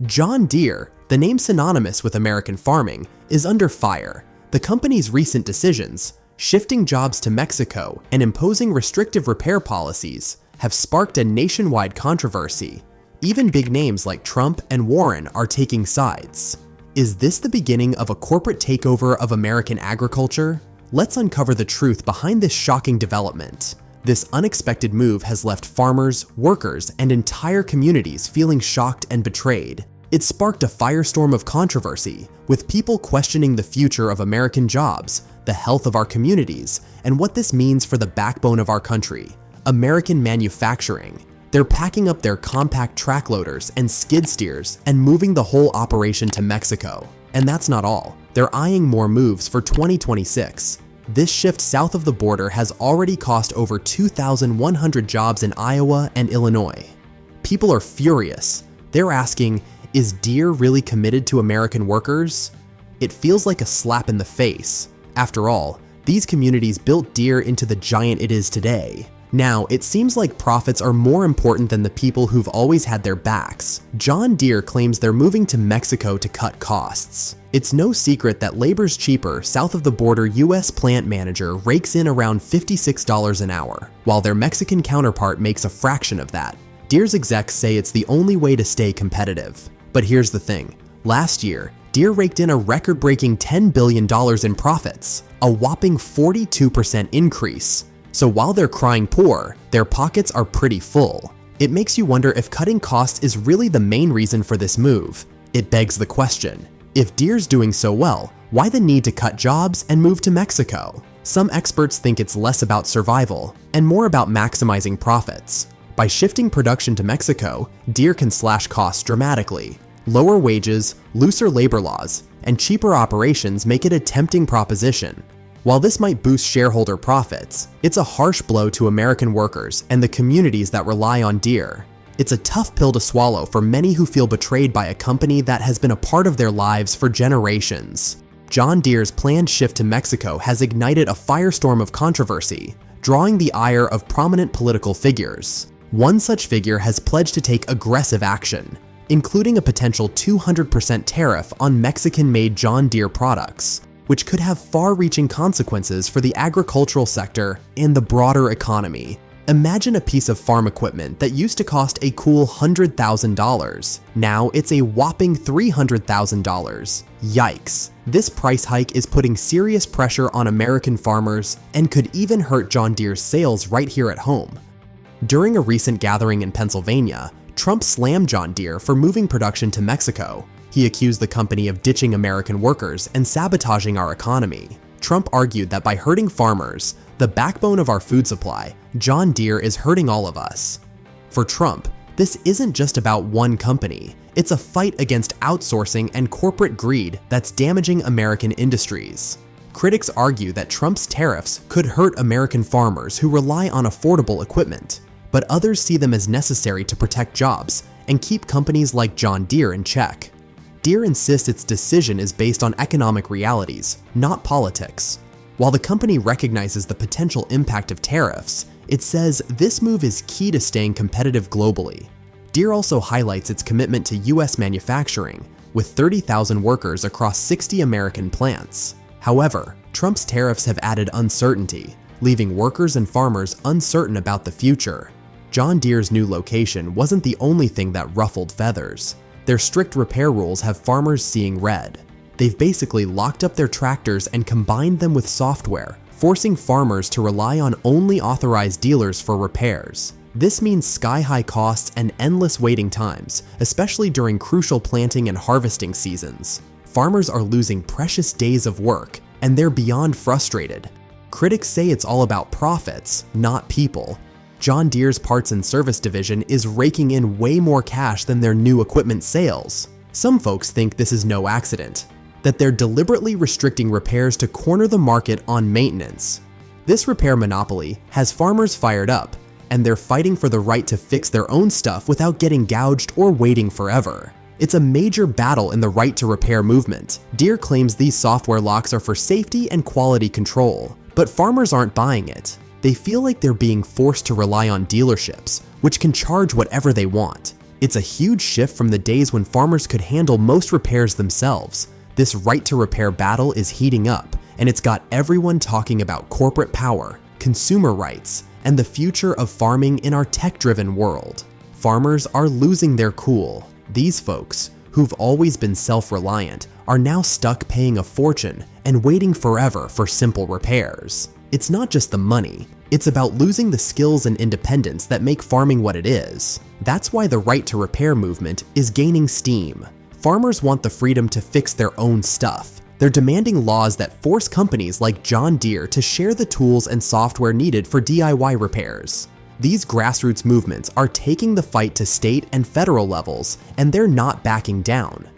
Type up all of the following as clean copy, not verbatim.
John Deere, the name synonymous with American farming, is under fire. The company's recent decisions, shifting jobs to Mexico and imposing restrictive repair policies, have sparked a nationwide controversy. Even big names like Trump and Warren are taking sides. Is this the beginning of a corporate takeover of American agriculture? Let's uncover the truth behind this shocking development. This unexpected move has left farmers, workers, and entire communities feeling shocked and betrayed. It sparked a firestorm of controversy, with people questioning the future of American jobs, the health of our communities, and what this means for the backbone of our country, American manufacturing. They're packing up their compact track loaders and skid steers and moving the whole operation to Mexico. And that's not all. They're eyeing more moves for 2026. This shift south of the border has already cost over 2,100 jobs in Iowa and Illinois. People are furious. They're asking, is Deere really committed to American workers? It feels like a slap in the face. After all, these communities built Deere into the giant it is today. Now, it seems like profits are more important than the people who've always had their backs. John Deere claims they're moving to Mexico to cut costs. It's no secret that labor's cheaper south of the border. US plant manager rakes in around $56 an hour, while their Mexican counterpart makes a fraction of that. Deere's execs say it's the only way to stay competitive. But here's the thing. Last year, Deere raked in a record-breaking $10 billion in profits, a whopping 42% increase. So while they're crying poor, their pockets are pretty full. It makes you wonder if cutting costs is really the main reason for this move. It begs the question, if Deere's doing so well, why the need to cut jobs and move to Mexico? Some experts think it's less about survival and more about maximizing profits. By shifting production to Mexico, Deere can slash costs dramatically. Lower wages, looser labor laws, and cheaper operations make it a tempting proposition. While this might boost shareholder profits, it's a harsh blow to American workers and the communities that rely on Deere. It's a tough pill to swallow for many who feel betrayed by a company that has been a part of their lives for generations. John Deere's planned shift to Mexico has ignited a firestorm of controversy, drawing the ire of prominent political figures. One such figure has pledged to take aggressive action, including a potential 200% tariff on Mexican-made John Deere products, which could have far-reaching consequences for the agricultural sector and the broader economy. Imagine a piece of farm equipment that used to cost a cool $100,000. Now it's a whopping $300,000. Yikes. This price hike is putting serious pressure on American farmers and could even hurt John Deere's sales right here at home. During a recent gathering in Pennsylvania, Trump slammed John Deere for moving production to Mexico. He accused the company of ditching American workers and sabotaging our economy. Trump argued that by hurting farmers, the backbone of our food supply, John Deere is hurting all of us. For Trump, this isn't just about one company. It's a fight against outsourcing and corporate greed that's damaging American industries. Critics argue that Trump's tariffs could hurt American farmers who rely on affordable equipment, but others see them as necessary to protect jobs and keep companies like John Deere in check. Deere insists its decision is based on economic realities, not politics. While the company recognizes the potential impact of tariffs, it says this move is key to staying competitive globally. Deere also highlights its commitment to US manufacturing, with 30,000 workers across 60 American plants. However, Trump's tariffs have added uncertainty, leaving workers and farmers uncertain about the future. John Deere's new location wasn't the only thing that ruffled feathers. Their strict repair rules have farmers seeing red. They've basically locked up their tractors and combined them with software, forcing farmers to rely on only authorized dealers for repairs. This means sky-high costs and endless waiting times, especially during crucial planting and harvesting seasons. Farmers are losing precious days of work, and they're beyond frustrated. Critics say it's all about profits, not people. John Deere's parts and service division is raking in way more cash than their new equipment sales. Some folks think this is no accident, that they're deliberately restricting repairs to corner the market on maintenance. This repair monopoly has farmers fired up, and they're fighting for the right to fix their own stuff without getting gouged or waiting forever. It's a major battle in the right to repair movement. Deere claims these software locks are for safety and quality control, but farmers aren't buying it. They feel like they're being forced to rely on dealerships, which can charge whatever they want. It's a huge shift from the days when farmers could handle most repairs themselves. This right-to-repair battle is heating up, and it's got everyone talking about corporate power, consumer rights, and the future of farming in our tech-driven world. Farmers are losing their cool. These folks, who've always been self-reliant, are now stuck paying a fortune and waiting forever for simple repairs. It's not just the money, it's about losing the skills and independence that make farming what it is. That's why the right-to-repair movement is gaining steam. Farmers want the freedom to fix their own stuff. They're demanding laws that force companies like John Deere to share the tools and software needed for DIY repairs. These grassroots movements are taking the fight to state and federal levels, and they're not backing down.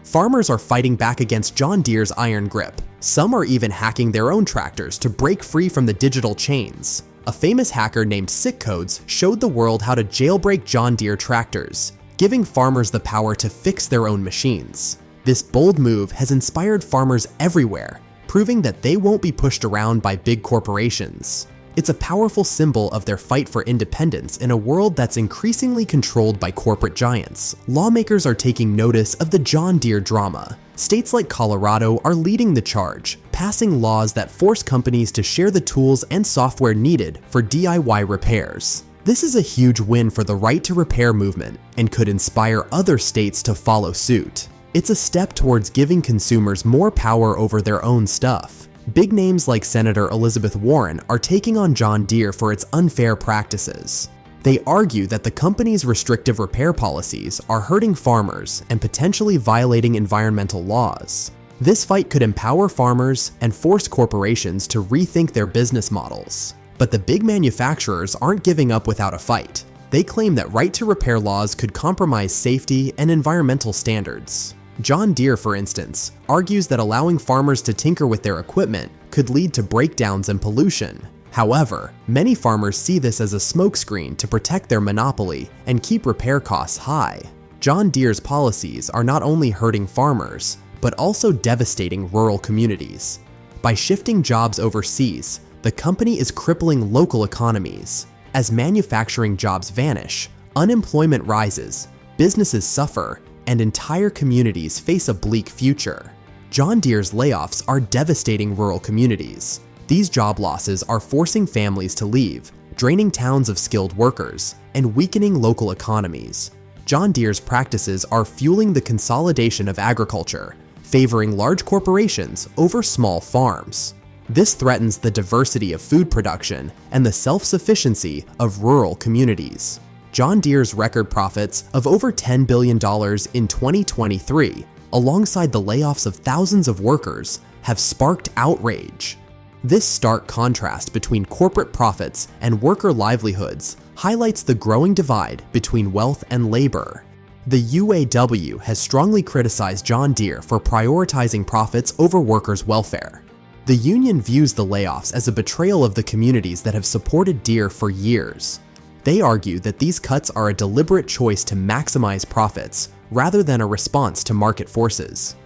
Farmers are fighting back against John Deere's iron grip. Some are even hacking their own tractors to break free from the digital chains. A famous hacker named SickCodes showed the world how to jailbreak John Deere tractors, giving farmers the power to fix their own machines. This bold move has inspired farmers everywhere, proving that they won't be pushed around by big corporations. It's a powerful symbol of their fight for independence in a world that's increasingly controlled by corporate giants. Lawmakers are taking notice of the John Deere drama. States like Colorado are leading the charge, passing laws that force companies to share the tools and software needed for DIY repairs. This is a huge win for the right-to-repair movement and could inspire other states to follow suit. It's a step towards giving consumers more power over their own stuff. Big names like Senator Elizabeth Warren are taking on John Deere for its unfair practices. They argue that the company's restrictive repair policies are hurting farmers and potentially violating environmental laws. This fight could empower farmers and force corporations to rethink their business models. But the big manufacturers aren't giving up without a fight. They claim that right-to-repair laws could compromise safety and environmental standards. John Deere, for instance, argues that allowing farmers to tinker with their equipment could lead to breakdowns and pollution. However, many farmers see this as a smokescreen to protect their monopoly and keep repair costs high. John Deere's policies are not only hurting farmers, but also devastating rural communities. By shifting jobs overseas, the company is crippling local economies. As manufacturing jobs vanish, unemployment rises, businesses suffer, and entire communities face a bleak future. John Deere's layoffs are devastating rural communities. These job losses are forcing families to leave, draining towns of skilled workers, and weakening local economies. John Deere's practices are fueling the consolidation of agriculture, favoring large corporations over small farms. This threatens the diversity of food production and the self-sufficiency of rural communities. John Deere's record profits of over $10 billion in 2023, alongside the layoffs of thousands of workers, have sparked outrage. This stark contrast between corporate profits and worker livelihoods highlights the growing divide between wealth and labor. The UAW has strongly criticized John Deere for prioritizing profits over workers' welfare. The union views the layoffs as a betrayal of the communities that have supported Deere for years. They argue that these cuts are a deliberate choice to maximize profits rather than a response to market forces.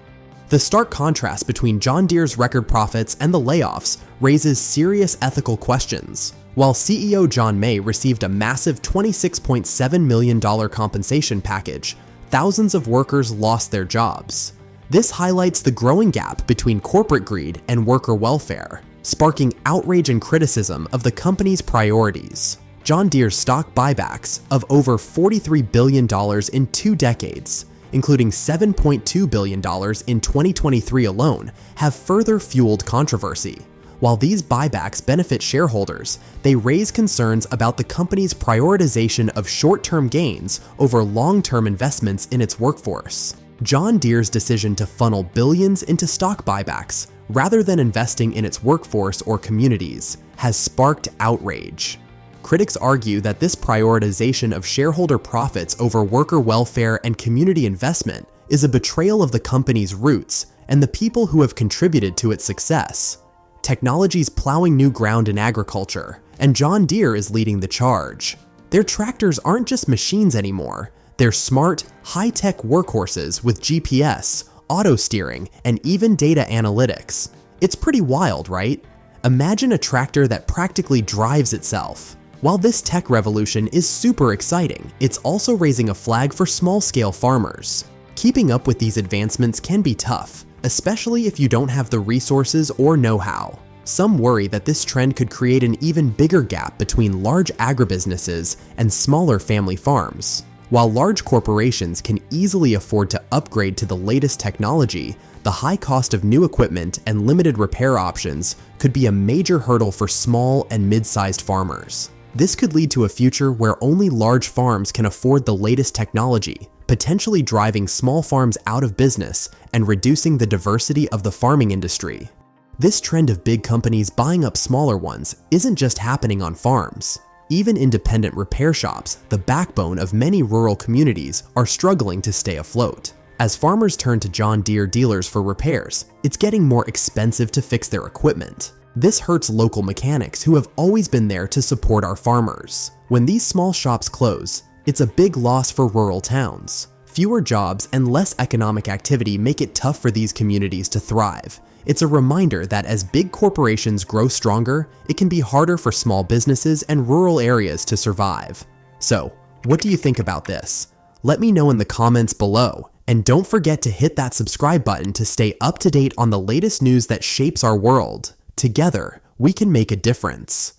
The stark contrast between John Deere's record profits and the layoffs raises serious ethical questions. While CEO John May received a massive $26.7 million compensation package, thousands of workers lost their jobs. This highlights the growing gap between corporate greed and worker welfare, sparking outrage and criticism of the company's priorities. John Deere's stock buybacks of over $43 billion in 2 decades, including $7.2 billion in 2023 alone, have further fueled controversy. While these buybacks benefit shareholders, they raise concerns about the company's prioritization of short-term gains over long-term investments in its workforce. John Deere's decision to funnel billions into stock buybacks rather than investing in its workforce or communities has sparked outrage. Critics argue that this prioritization of shareholder profits over worker welfare and community investment is a betrayal of the company's roots and the people who have contributed to its success. Technology's plowing new ground in agriculture, and John Deere is leading the charge. Their tractors aren't just machines anymore. They're smart, high-tech workhorses with GPS, auto steering, and even data analytics. It's pretty wild, right? Imagine a tractor that practically drives itself. While this tech revolution is super exciting, it's also raising a flag for small-scale farmers. Keeping up with these advancements can be tough, especially if you don't have the resources or know-how. Some worry that this trend could create an even bigger gap between large agribusinesses and smaller family farms. While large corporations can easily afford to upgrade to the latest technology, the high cost of new equipment and limited repair options could be a major hurdle for small and mid-sized farmers. This could lead to a future where only large farms can afford the latest technology, potentially driving small farms out of business and reducing the diversity of the farming industry. This trend of big companies buying up smaller ones isn't just happening on farms. Even independent repair shops, the backbone of many rural communities, are struggling to stay afloat. As farmers turn to John Deere dealers for repairs, it's getting more expensive to fix their equipment. This hurts local mechanics who have always been there to support our farmers. When these small shops close, it's a big loss for rural towns. Fewer jobs and less economic activity make it tough for these communities to thrive. It's a reminder that as big corporations grow stronger, it can be harder for small businesses and rural areas to survive. So, what do you think about this? Let me know in the comments below, and don't forget to hit that subscribe button to stay up to date on the latest news that shapes our world. Together, we can make a difference.